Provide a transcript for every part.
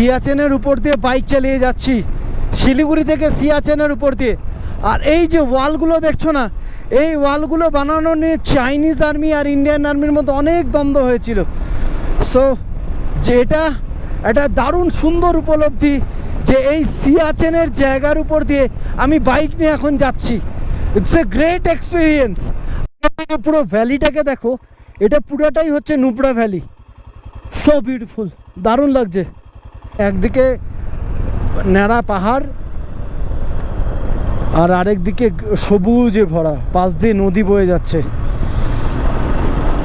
সিয়াচেনের উপর দিয়ে বাইক চালিয়ে যাচ্ছি, শিলিগুড়ি থেকে সিয়াচেনের উপর দিয়ে। আর এই যে ওয়ালগুলো দেখছো না, এই ওয়ালগুলো বানানো নিয়ে চাইনিজ আর্মি আর ইন্ডিয়ান আর্মির মধ্যে অনেক দ্বন্দ্ব হয়েছিল। সো যেটা একটা দারুণ সুন্দর উপলব্ধি যে এই সিয়াচেনের জায়গার উপর দিয়ে আমি বাইক নিয়ে এখন যাচ্ছি। It's a great experience. পুরো ভ্যালিটাকে দেখো, এটা পুরোটাই হচ্ছে নুব্রা ভ্যালি। সো বিউটিফুল, দারুণ লাগছে। একদিকে ন্যাড়া পাহাড় আর আরেকদিকে সবুজে ভরা, পাশ দিয়ে নদী বয়ে যাচ্ছে,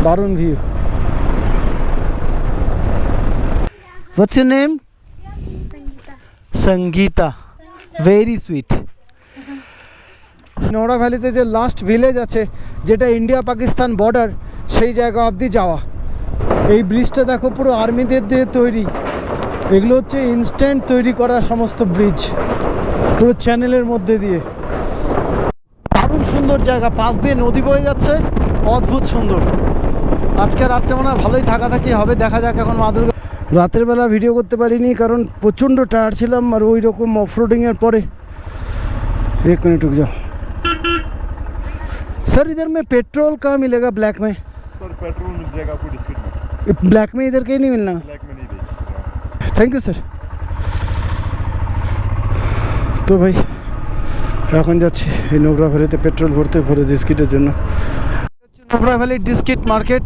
দারুণ view. What's your name? Sangeeta. Very sweet. Nubra ভ্যালিতে যে লাস্ট ভিলেজ আছে, যেটা ইন্ডিয়া পাকিস্তান বর্ডার, সেই জায়গা অবধি যাওয়া। এই ব্রিজটা দেখো পুরো আর্মিদের দিয়ে তৈরি। এগুলো হচ্ছে ইনস্ট্যান্ট তৈরি করা সমস্ত ব্রিজ, পুরো চ্যানেলের মধ্যে দিয়ে। দারুণ সুন্দর জায়গা, পাশ দিয়ে নদী বয়ে যাচ্ছে, অদ্ভুত সুন্দর। আজকে রাতটা মনে হয় ভালোই থাকাথাকি হবে, দেখা যাক এখন মা দুর্গা। রাতের বেলা ভিডিও করতে পারিনি কারণ প্রচণ্ড টায়ার্ড ছিলাম, আর ওই রকম অফরোডিংয়ের পরে। एक मिनट रुक जाओ सर, इधर में पेट्रोल कहाँ मिलेगा ब्लैक में? सर पेट्रोल मिल जाएगा आपको डिस्ट्रिक्ट में, ब्लैक में इधर कहीं नहीं मिलना? ब्लैक में नहीं देगी। Thank you sir. তো ভাই এখন যাচ্ছি এই নোংরা ভ্যালিতে পেট্রোল ভরতে, ভরে ডিস্কিটের জন্য। নোংরা ভ্যালির ডিস্কিট মার্কেট।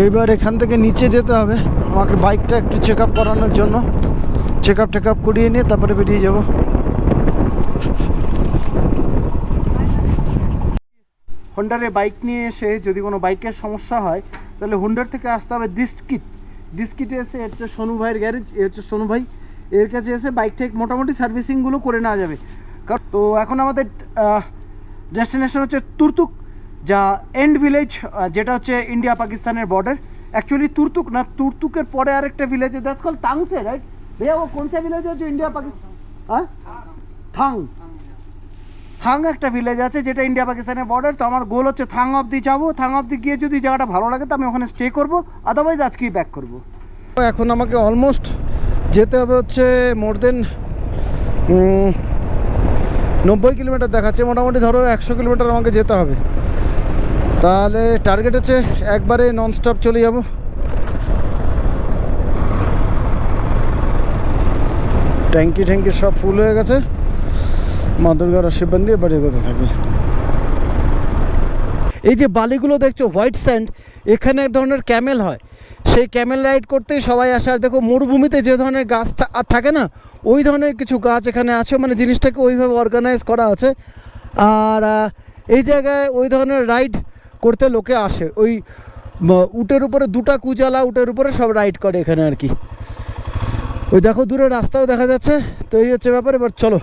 এইবার এখান থেকে নিচে যেতে হবে আমাকে, বাইকটা একটু চেক আপ করানোর জন্য। চেক আপ করিয়ে নিয়ে তারপরে বেরিয়ে যাব। হোন্ডারে বাইক নিয়ে এসে যদি কোনো বাইকের সমস্যা হয় তাহলে হোন্ডার থেকে আসতে হবে ডিস্কিটে এসে, এটা হচ্ছে সোনু ভাইয়ের গ্যারেজ, এ হচ্ছে সোনু ভাই, এর কাছে এসে বাইকটা মোটামুটি সার্ভিসিংগুলো করে নেওয়া যাবে। কারণ তো এখন আমাদের ডেস্টিনেশন হচ্ছে তুর্তুক, যা এন্ড ভিলেজ, যেটা হচ্ছে ইন্ডিয়া পাকিস্তানের বর্ডার। অ্যাকচুয়ালি তুর্তুক না, তুর্তুকের পরে আরেকটা ভিলেজ है, दैट्स कॉल्ड तांगसे, राइट भैया? वो कौन सा विलेज है जो इंडिया पाकिस्तान? हाँ, থাং একটা ভিলেজ আছে যেটা ইন্ডিয়া পাকিস্তানের বর্ডার। তো আমার গোল হচ্ছে থাং অবধি যাবো, থাং অবধি গিয়ে যদি জায়গাটা ভালো লাগে তো আমি ওখানে স্টে করবো, আদারওয়াইজ আজকেই ব্যাক করবো। এখন আমাকে অলমোস্ট যেতে হবে হচ্ছে মোর দেন 90 কিলোমিটার দেখাচ্ছে, মোটামুটি ধরো 100 কিলোমিটার আমাকে যেতে হবে। তাহলে টার্গেট হচ্ছে একবারে ননস্টপ চলে যাব। ট্যাঙ্কি সব ফুল হয়ে গেছে, মা দুর্গার আশীর্বাদ দিয়ে বাড়ি করতে থাকি। এই যে বালিগুলো দেখছো হোয়াইট স্যান্ড, এখানে এক ধরনের ক্যামেল হয়, সেই ক্যামেল রাইড করতেই সবাই আসে। আর দেখো মরুভূমিতে যে ধরনের গাছ থাকে না, ওই ধরনের কিছু গাছ এখানে আছে, মানে জিনিসটাকে ওইভাবে অর্গানাইজ করা আছে। আর এই জায়গায় ওই ধরনের রাইড করতে লোকে আসে। ওই উটের উপরে দুটা কুজালা উটের উপরে সব রাইড করে এখানে আর কি। ওই দেখো দূরে রাস্তাও দেখা যাচ্ছে। তো এই হচ্ছে ব্যাপার। এবার চলো,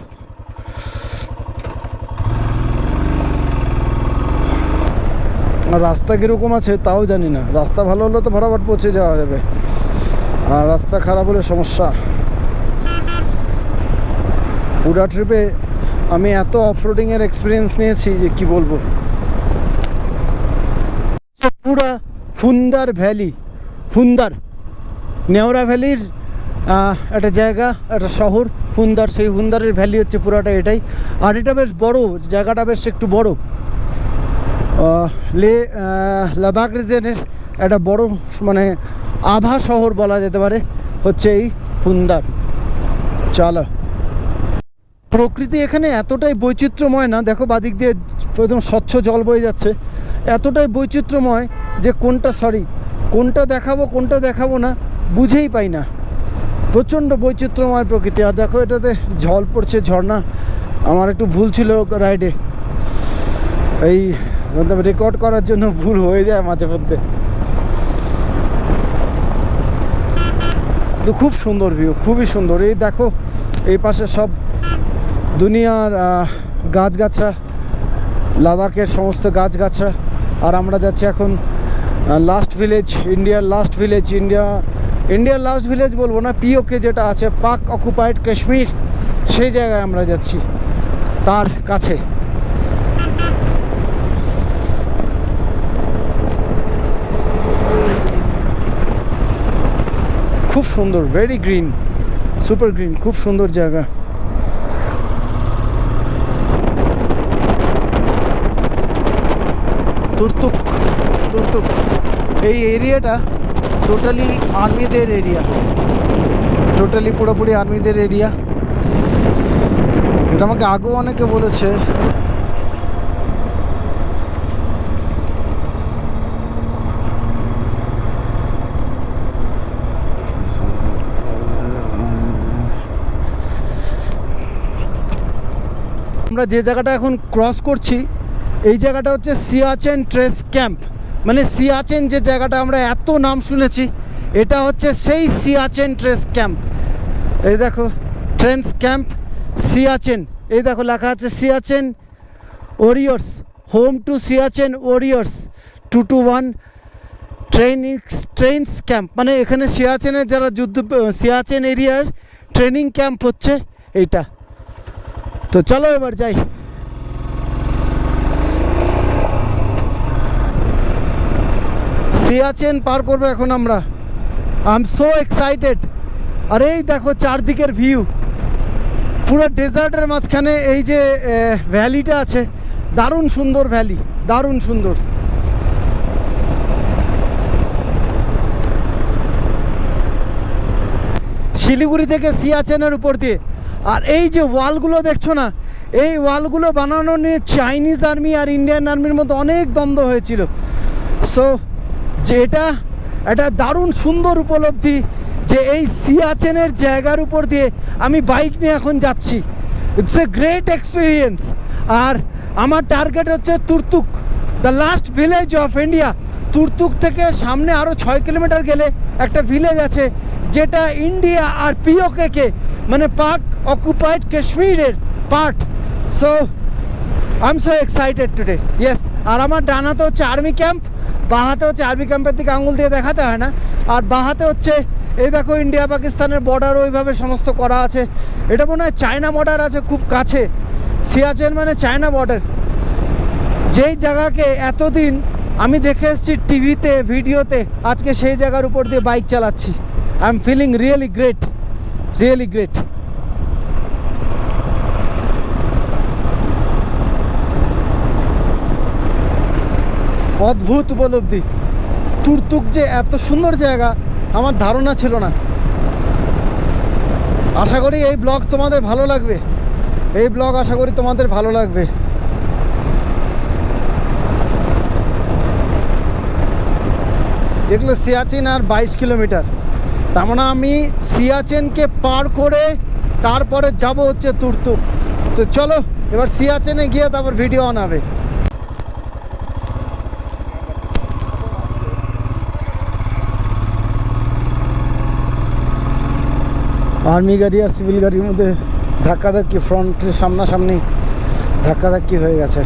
আর রাস্তা কীরকম আছে তাও জানি না। রাস্তা ভালো হলে তো ফটাফট পৌঁছে যাওয়া যাবে, আর রাস্তা খারাপ হলে সমস্যা। পুরা ট্রিপে আমি এত অফরোডিংয়ের এক্সপিরিয়েন্স নিয়েছি যে কি বলবো। পুরা হুন্দার ভ্যালি, হুন্দার নেওরা ভ্যালির একটা জায়গা, একটা শহর হুন্দার। সেই হুন্দারের ভ্যালি হচ্ছে পুরাটা এটাই। আর এটা বেশ বড় জায়গাটা, বেশ একটু বড়। লাদাখ রিজনের একটা বড় মানে আধা শহর বলা যেতে পারে হচ্ছে এই হুন্দার। চলো, প্রকৃতি এখানে এতটাই বৈচিত্র্যময় না, দেখো বাদিক দিয়ে প্রথম স্বচ্ছ জল বয়ে যাচ্ছে, এতটাই বৈচিত্র্যময় যে কোনটা দেখাবো না বুঝেই পাই না। প্রচণ্ড বৈচিত্র্যময় প্রকৃতি। আর দেখো এটাতে জল পড়ছে, ঝর্ণা। আমার একটু ভুল ছিল রাইডে, এই মতলব রেকর্ড করার জন্য ভুল হয়ে যায় মাঝে মধ্যে। তো খুব সুন্দর ভিউ, খুবই সুন্দর। এই দেখো এই পাশে সব দুনিয়ার গাছগাছরা, লাদাখের সমস্ত গাছগাছরা। আর আমরা যাচ্ছি এখন লাস্ট ভিলেজ, ইন্ডিয়ার লাস্ট ভিলেজ বলবো না, পিওকে যেটা আছে, পাক অকুপাইড কাশ্মীর, সেই জায়গায় আমরা যাচ্ছি, তার কাছে। খুব সুন্দর, ভেরি গ্রিন, সুপার গ্রিন, খুব সুন্দর জায়গা। তুর্তুক, তুর্তুক এই এরিয়াটা টোটালি আর্মিদের এরিয়া, টোটালি পুরোপুরি আর্মিদের এরিয়া। এটা আমাকে আগেও অনেকে বলেছে। আমরা যে জায়গাটা এখন ক্রস করছি এই জায়গাটা হচ্ছে সিয়াচেন ট্রেস ক্যাম্প, মানে সিয়াচেন যে জায়গাটা আমরা এত নাম শুনেছি এটা হচ্ছে সেই সিয়াচেন ট্রেস ক্যাম্প। এই দেখো ট্রেন্স ক্যাম্প সিয়াচেন, এই দেখো লেখা আছে Siachen warriors, home to Siachen warriors 221 trans camp, মানে এখানে সিয়াচেনের যারা যুদ্ধ, সিয়াচেন এরিয়ার ট্রেনিং ক্যাম্প হচ্ছে এইটা। তো চলো এবার যাই। সিয়াচেন পার করবো এখন আমরা। I am so excited. আর এই দেখো চারদিকের ভিউ, পুরো ডেজার্টের মাঝখানে এই যে ভ্যালিটা আছে, দারুণ সুন্দর ভ্যালি, দারুণ সুন্দর। শিলিগুড়ি থেকে সিয়াচেনের উপর দিয়ে। আর এই যে ওয়ালগুলো দেখছো না, এই ওয়ালগুলো বানানো নিয়ে চাইনিজ আর্মি আর ইন্ডিয়ান আর্মির মধ্যে অনেক দ্বন্দ্ব হয়েছিল। সো যেটা একটা দারুণ সুন্দর উপলব্ধি যে এই সিয়াচেনের জায়গার উপর দিয়ে আমি বাইক নিয়ে এখন যাচ্ছি। It's a great experience. আর আমার টার্গেট হচ্ছে Turtuk, the last village of India. Turtuk থেকে সামনে আরও 6 কিলোমিটার গেলে একটা ভিলেজ আছে যেটা ইন্ডিয়া আর পিওকে মানে পাক অকুপাইড কাশ্মীরের part. So I am so excited today, yes. আর আমার ডান হাতে হচ্ছে আর্মি ক্যাম্প, বাঁ হাতে হচ্ছে আর্মি ক্যাম্পের দিকে আঙুল দিয়ে দেখাতে হয় না, আর বাঁ হাতে হচ্ছে এই দেখো ইন্ডিয়া পাকিস্তানের বর্ডার ওইভাবে সমস্ত করা আছে। এটা মনে হয় চায়না বর্ডার আছে খুব কাছে, সিয়াচেন মানে চায়না বর্ডার। যেই জায়গাকে এতদিন আমি দেখে এসেছি টিভিতে ভিডিওতে, আজকে সেই জায়গার উপর দিয়ে বাইক চালাচ্ছি। I am feeling really great, really great. অদ্ভুত উপলব্ধি। তুর্তুক যে এত সুন্দর জায়গা আমার ধারণা ছিল না। আশা করি এই ব্লগ তোমাদের ভালো লাগবে, এই ব্লগ আশা করি তোমাদের ভালো লাগবে। দেখলো সিয়াচেন আর 22 কিলোমিটার, তার মানে আমি সিয়াচেনকে পার করে তারপরে যাব হচ্ছে তুর্তুক। তো চলো এবার সিয়াচেনে গিয়ে তারপর ভিডিও বানাবে। আর্মি গাড়ি আর সিভিল গাড়ির মধ্যে ধাক্কাধাক্কি, ফ্রন্টের সামনাসামনি ধাক্কাধাক্কি হয়ে গেছে।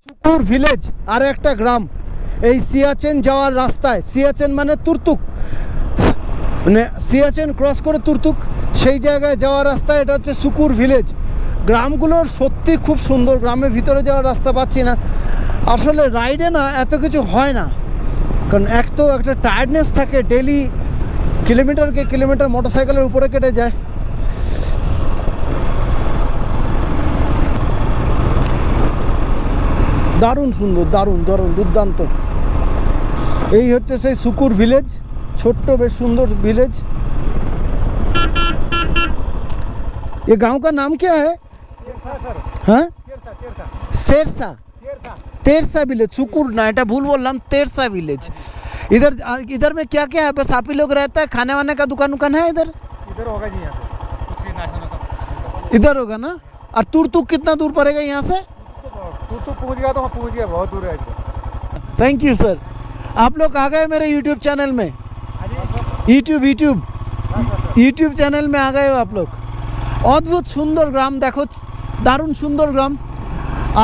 সুকুর ভিলেজ আর একটা গ্রাম এই সিয়াচেন যাওয়ার রাস্তায়, সিয়াচেন মানে তুর্তুক, মানে সিয়াচেন ক্রস করে তুর্তুক সেই জায়গায় যাওয়ার রাস্তায় এটা হচ্ছে সুকুর ভিলেজ। গ্রামগুলোর সত্যি খুব সুন্দর, গ্রামের ভিতরে যাওয়ার রাস্তা পাচ্ছি না। আসলে রাইডে না এত কিছু হয় না, কারণ এক তো একটা টায়ার্ডনেস থাকে, ডেলি কিলোমিটারকে কিলোমিটার মোটরসাইকেলের উপরে কেটে যায়। দারুণ সুন্দর, দারুণ দারুণ দুর্দান্ত। এই হচ্ছে সেই সুকুর ভিলেজ, ছোট্ট বেশ সুন্দর ভিলেজ। ये गांव का नाम क्या है? हाँ शेरसा, तेरसा विलेज, सुकुर ना, এটা ভুল বললাম, तेरसा विलेज। इधर इधर में क्या क्या है? बस आप ही लोग रहता है, खाने वाने का दुकान है इधर? इधर होगा जी, यहाँ से इधर होगा ना। और तुर्तुक कितना दूर पड़ेगा यहाँ से? तो पहुँच गया, तो वहाँ पहुँच गया, बहुत दूर है। Thank you sir. आप लोग आ गए मेरे यूट्यूब चैनल में, यूट्यूब चैनल में आ गए हो आप लोग। অদ্ভুত সুন্দর গ্রাম, দেখো দারুণ সুন্দর গ্রাম।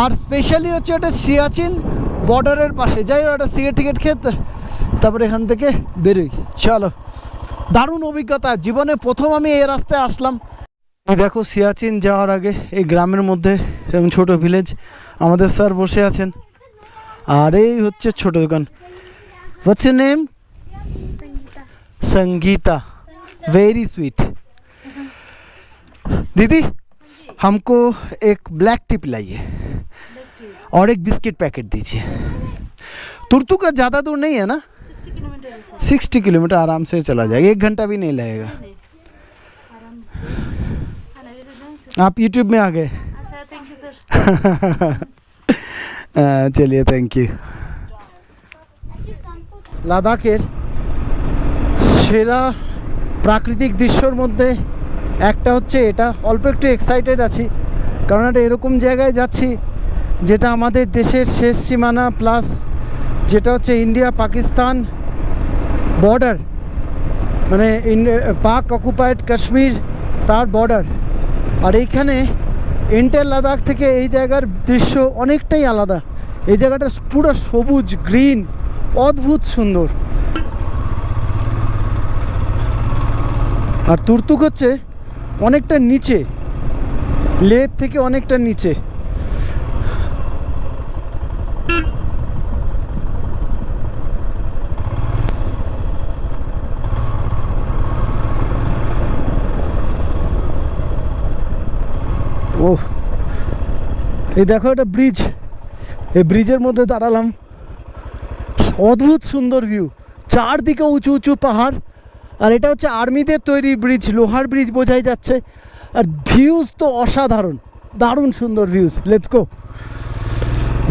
আর স্পেশালি হচ্ছে ওটা সিয়াচেন বর্ডারের পাশে। যাই ওটা টিকিট খেতে তারপরে এখান থেকে বেরোই। চলো, দারুণ অভিজ্ঞতা, জীবনে প্রথম আমি এই রাস্তায় আসলাম। দেখো সিয়াচেন যাওয়ার আগে এই গ্রামের মধ্যে এরকম ছোট ভিলেজ, আমাদের স্যার বসে আছেন। আর এই হচ্ছে ছোট দোকান। What's your name? Sangeeta Sangeeta. Very sweet. दीदी हमको एक ब्लैक टी पिलाइए और एक बिस्किट पैकेट दीजिए. तुर्तुक का ज़्यादा दूर नहीं है ना? 60 किलोमीटर है सर 60 किलोमीटर आराम से चला जाएगा, 1 घंटा भी नहीं लगेगा. आराम से खाना भी दे दें आप यूट्यूब में आ गए. अच्छा थैंक यू सर চলিয়ে থ্যাংক ইউ. লাদাখের সেরা প্রাকৃতিক দৃশ্যর মধ্যে একটা হচ্ছে এটা. অল্প একটু এক্সাইটেড আছি কারণ একটা এরকম জায়গায় যাচ্ছি যেটা আমাদের দেশের শেষ সীমানা, প্লাস যেটা হচ্ছে ইন্ডিয়া পাকিস্তান বর্ডার, মানে পাক অকুপায়েড কাশ্মীর তার বর্ডার. আর এইখানে এন্টার লাদাখ থেকে এই জায়গার দৃশ্য অনেকটাই আলাদা. এই জায়গাটা পুরো সবুজ গ্রিন, অদ্ভুত সুন্দর. আর তুর্তুক হচ্ছে অনেকটা নিচে, লেহ থেকে অনেকটা নিচে. ওহ, এই দেখো একটা ব্রিজ, এই ব্রিজের মধ্যে দাঁড়ালাম. অদ্ভুত সুন্দর ভিউ, চারদিকে উঁচু উঁচু পাহাড়. আর এটা হচ্ছে আর্মিদের তৈরি ব্রিজ, লোহার ব্রিজ বোঝাই যাচ্ছে. আর ভিউজ তো অসাধারণ, দারুণ সুন্দর ভিউজ. Let's go.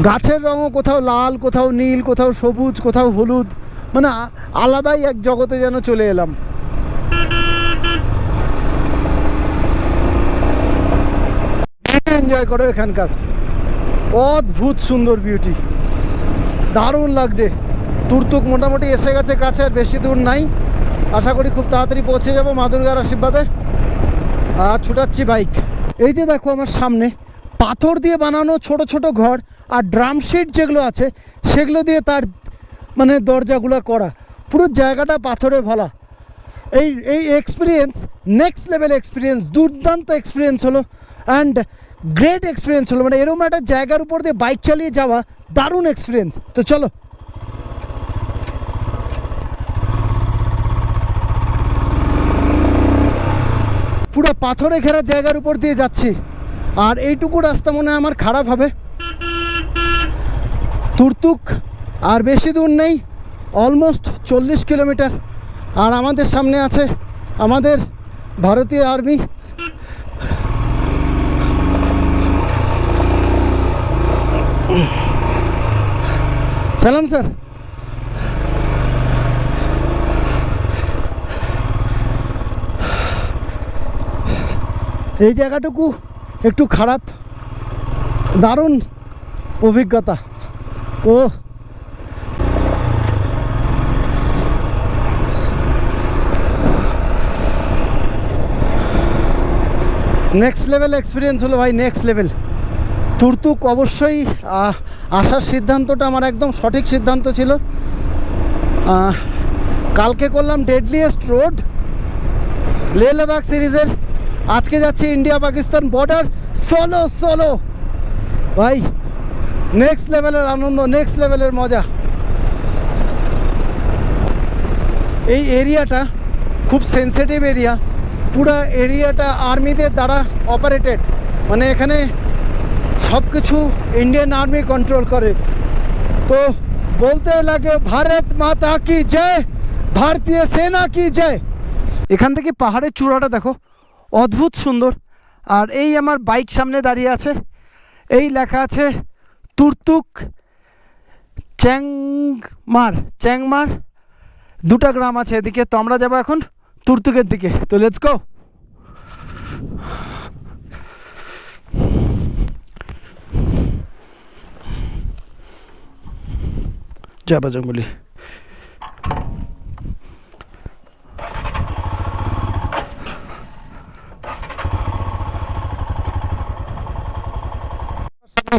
গাছের রঙও কোথাও লাল, কোথাও নীল, কোথাও সবুজ, কোথাও হলুদ, মানে আলাদাই এক জগতে যেন চলে এলাম. এনজয় করো এখানকার অদ্ভুত সুন্দর বিউটি, দারুণ লাগছে. তুর্তুক মোটামুটি এসে গেছে কাছে, আর বেশি দূর নাই. আশা করি খুব তাড়াতাড়ি পৌঁছে যাব মা দুর্গার আশীর্বাদে. আর ছুটাচ্ছি বাইক. এই যে দেখো আমার সামনে পাথর দিয়ে বানানো ছোট ছোট ঘর, আর ড্রাম শিট যেগুলো আছে সেগুলো দিয়ে তার মানে দরজাগুলো করা. পুরো জায়গাটা পাথরে ভরা. এই এই এক্সপিরিয়েন্স নেক্সট লেভেল এক্সপিরিয়েন্স, দুর্দান্ত এক্সপিরিয়েন্স হলো অ্যান্ড গ্রেট এক্সপিরিয়েন্স হলো. মানে এরকম একটা জায়গার উপর দিয়ে বাইক চালিয়ে যাওয়া দারুণ এক্সপিরিয়েন্স. তো চলো. পুরো পাথরে ঘেরা জায়গার উপর দিয়ে যাচ্ছি, আর এইটুকু রাস্তা মনে হয় আমার খারাপ হবে. তুর্তুক আর বেশি দূর নেই, অলমোস্ট 40 কিলোমিটার. আর আমাদের সামনে আছে আমাদের ভারতীয় আর্মি. সালাম স্যার. এই জায়গাটুকু একটু খারাপ, দারুণ অভিজ্ঞতা. ও নেক্সট লেভেল এক্সপিরিয়েন্স হলো ভাই, নেক্সট লেভেল. তুর্তুক অবশ্যই আসার সিদ্ধান্তটা আমার একদম সঠিক সিদ্ধান্ত ছিল. কালকে করলাম ডেডলিয়েস্ট রোড লেহ লাদাখ সিরিজের, আজকে যাচ্ছি India Pakistan border solo solo. ভাই নেক্সট লেভেলের আনন্দ, নেক্সট লেভেলের মজা. এই এরিয়াটা খুব সেন্সিটিভ এরিয়া. পুরো এরিয়াটা আর্মিদের দ্বারা অপারেটেড, মানে এখানে সব কিছু ইন্ডিয়ান আর্মি কন্ট্রোল করে. তো বলতে লাগে ভারত মাতা কি জয়, ভারতীয় সেনা কি জয়. এখান থেকে পাহাড়ের চূড়াটা দেখো, অদ্ভুত সুন্দর. আর এই আমার বাইক সামনে দাঁড়িয়ে আছে, এই লেখা আছে তুর্তুক চ্যাংমার. চ্যাংমার দুটা গ্রাম আছে এদিকে. তো আমরা যাবো এখন তুর্তুকের দিকে. তো লেটস গো. জয় বজরংবলী.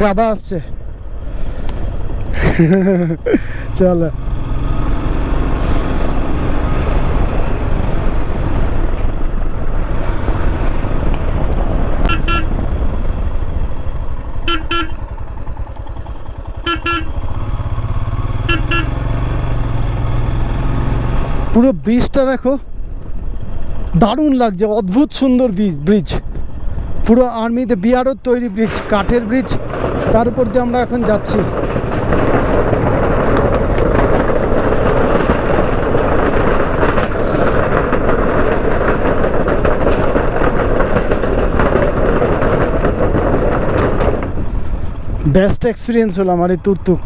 গাধা আসছে. চলো. পুরো ব্রিজটা দেখো, দারুণ লাগছে, অদ্ভুত সুন্দর ব্রিজ, পুরো আর্মিতে বিআরওর তৈরি ব্রিজ, কাঠের ব্রিজ, তার উপর দিয়ে আমরা এখন যাচ্ছি। বেস্ট এক্সপিরিয়েন্স হলো আমার এই তুর্তুক।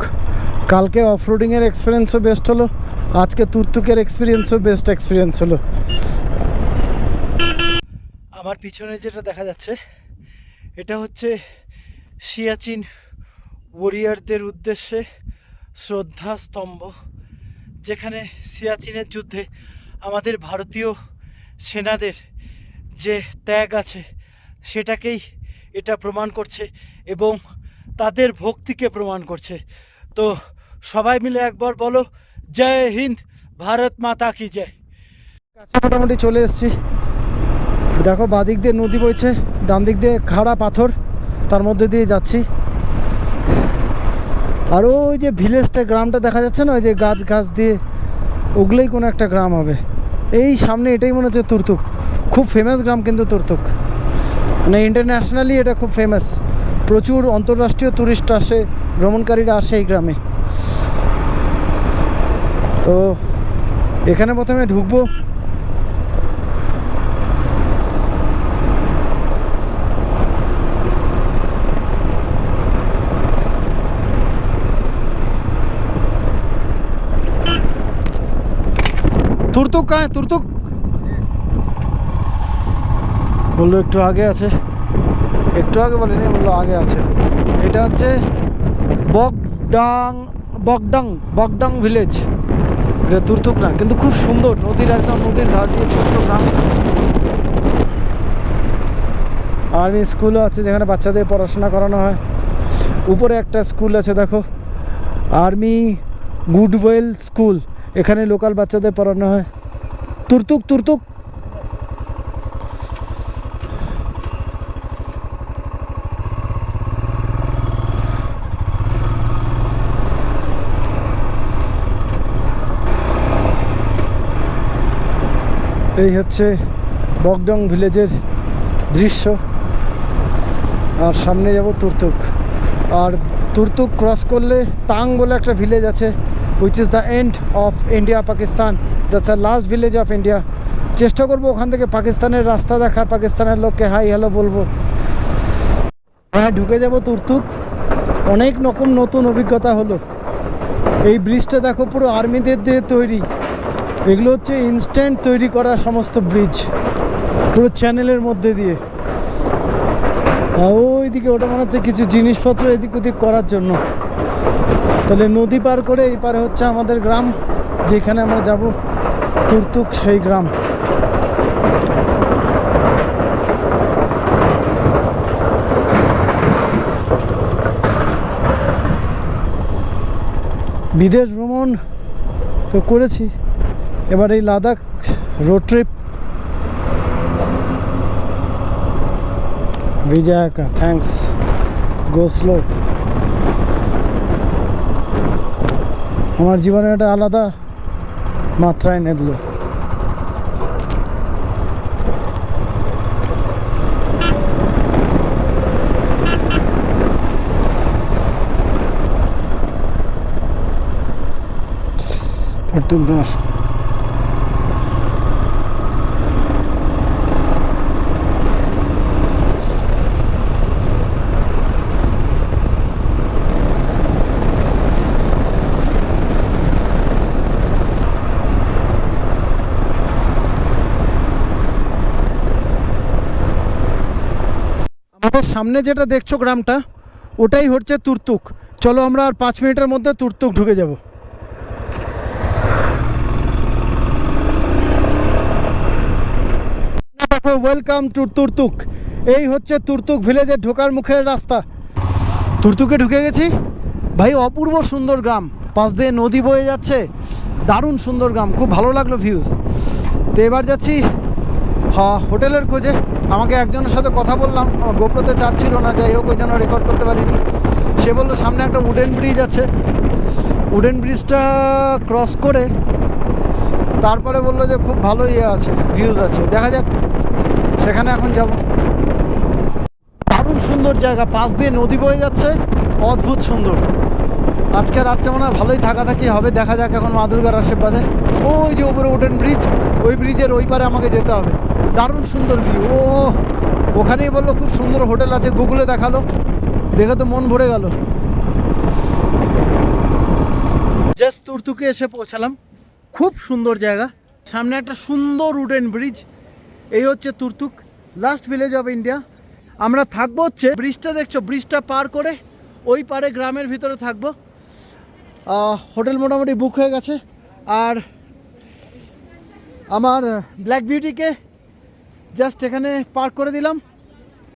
কালকে অফরোডিংয়ের এক্সপিরিয়েন্সও বেস্ট হলো, আজকে তুর্তুকের এক্সপিরিয়েন্সও বেস্ট এক্সপিরিয়েন্স হলো। আমার পিছনে যেটা দেখা যাচ্ছে এটা হচ্ছে সিয়াচিন ওয়ারিয়ারদের উদ্দেশ্যে শ্রদ্ধা স্তম্ভ, যেখানে সিয়াচিনের যুদ্ধে আমাদের ভারতীয় সেনাদের যে ত্যাগ আছে সেটাকেই এটা প্রমাণ করছে এবং তাদের ভক্তিকে প্রমাণ করছে। তো সবাই মিলে একবার বলো জয় হিন্দ, ভারত মাতা কি জয়। কাছে মোটামুটি চলে এসেছি। দেখো বাদিক দিয়ে নদী বইছে, ডান দিক দিয়ে খাড়া পাথর, তার মধ্যে দিয়ে যাচ্ছি। আর ওই যে ভিলেজটা, গ্রামটা দেখা যাচ্ছে না, ওই যে গাছ দিয়ে, ওগুলোই কোনো একটা গ্রাম হবে এই সামনে। এটাই মনে হচ্ছে তুর্তুক। খুব ফেমাস গ্রাম কিন্তু তুর্তুক, মানে ইন্টারন্যাশনালি এটা খুব ফেমাস। প্রচুর আন্তর্রাষ্ট্রীয় টুরিস্ট আসে, ভ্রমণকারীরা আসে এই গ্রামে। তো এখানে প্রথমে ঢুকবো। তুর্তুক কায় তুর্তুক বললো একটু আগে আছে, একটু আগে বলিনি, বললো আগে আছে। এটা হচ্ছে বকডাং ভিলেজ। এটা তুর্তুক না, কিন্তু খুব সুন্দর, নদীর একদম নদীর ধার দিয়ে ছোট্ট গ্রাম। আর্মি স্কুলও আছে যেখানে বাচ্চাদের পড়াশোনা করানো হয়। উপরে একটা স্কুল আছে দেখো, আর্মি গুডওয়েল স্কুল, এখানে লোকাল বাচ্চাদের পড়ানো হয়। তুর্তুক এই হচ্ছে বকডং ভিলেজের দৃশ্য। আর সামনে যাব তুর্তুক। আর তুর্তুক ক্রস করলে তাং বলে একটা ভিলেজ আছে, which is the end of India Pakistan, that's the last village of India. চেষ্টা করবো ওখান থেকে পাকিস্তানের রাস্তা দেখার, পাকিস্তানের লোককে হাই হ্যালো বলবো। হ্যাঁ, ঢুকে যাব তুর্তুক। অনেক রকম নতুন অভিজ্ঞতা হলো। এই ব্রিজটা দেখো পুরো আর্মিদের দিয়ে তৈরি। এগুলো হচ্ছে ইনস্ট্যান্ট তৈরি করা সমস্ত ব্রিজ, পুরো চ্যানেলের মধ্যে দিয়ে। ওইদিকে ওটা মনে হচ্ছে কিছু জিনিসপত্র এদিক ওদিক করার জন্য। তাহলে নদী পার করে এই পারে হচ্ছে আমাদের গ্রাম, যেখানে আমরা যাব তুর্তুক, সেই গ্রাম। বিদেশ ভ্রমণ তো করেছি, এবার এই লাদাখ রোড ট্রিপ। বিজয়াকা থ্যাঙ্কস, গো স্লো। আমার জীবনে একটা আলাদা মাত্রায় এনে দিল। তুর্তুক আমাদের সামনে যেটা দেখছো গ্রামটা, ওটাই হচ্ছে তুর্তুক। চলো আমরা আর 5 মিনিটের মধ্যে তুর্তুক ঢুকে যাব। Welcome to Turtuk. এই হচ্ছে তুর্তুক ভিলেজের ঢোকার মুখের রাস্তা। তুর্তুকে ঢুকে গেছি। ভাই অপূর্ব সুন্দর গ্রাম, পাশ দিয়ে নদী বয়ে যাচ্ছে, দারুণ সুন্দর গ্রাম, খুব ভালো লাগলো ভিউজ। তো এবার যাচ্ছি হোটেলের খোঁজে। আমাকে একজনের সাথে কথা বললাম, আমার গোপ্রোতে চার্জ ছিল না, যাই হোক ওই জন্য রেকর্ড করতে পারিনি। সে বললো সামনে একটা উডেন ব্রিজ আছে, উডেন ব্রিজটা ক্রস করে তারপরে বললো যে খুব ভালো ইয়ে আছে, ভিউজ আছে, দেখা যাক সেখানে এখন যাব। দারুণ সুন্দর জায়গা, পাশ দিয়ে নদী বয়ে যাচ্ছে, অদ্ভুত সুন্দর। আজকে রাতটা মনে হয় ভালোই থাকাথাকি হবে, দেখা যাক এখন মা দুর্গার আশীর্বাদে। ওই যে উপরে উডেন ব্রিজ, ওই ব্রিজের ওই পারে আমাকে যেতে হবে। দারুণ সুন্দর ভিউ। ও ওখানেই বললো খুব সুন্দর হোটেল আছে, গুগলে দেখালো, দেখে তো মন ভরে গেল। জাস্ট তুর্তুকে এসে পৌঁছালাম, খুব সুন্দর জায়গা, সামনে একটা সুন্দর উডেন ব্রিজ। এই হচ্ছে Turtuk, last village of India. আমরা থাকবো হচ্ছে ব্রিজটা, দেখছো ব্রিজটা পার করে ওই পারে গ্রামের ভিতরে থাকবো। হোটেল মোটামুটি বুক হয়ে গেছে। আর আমার ব্ল্যাক বিউটিকে জাস্ট এখানে পার্ক করে দিলাম।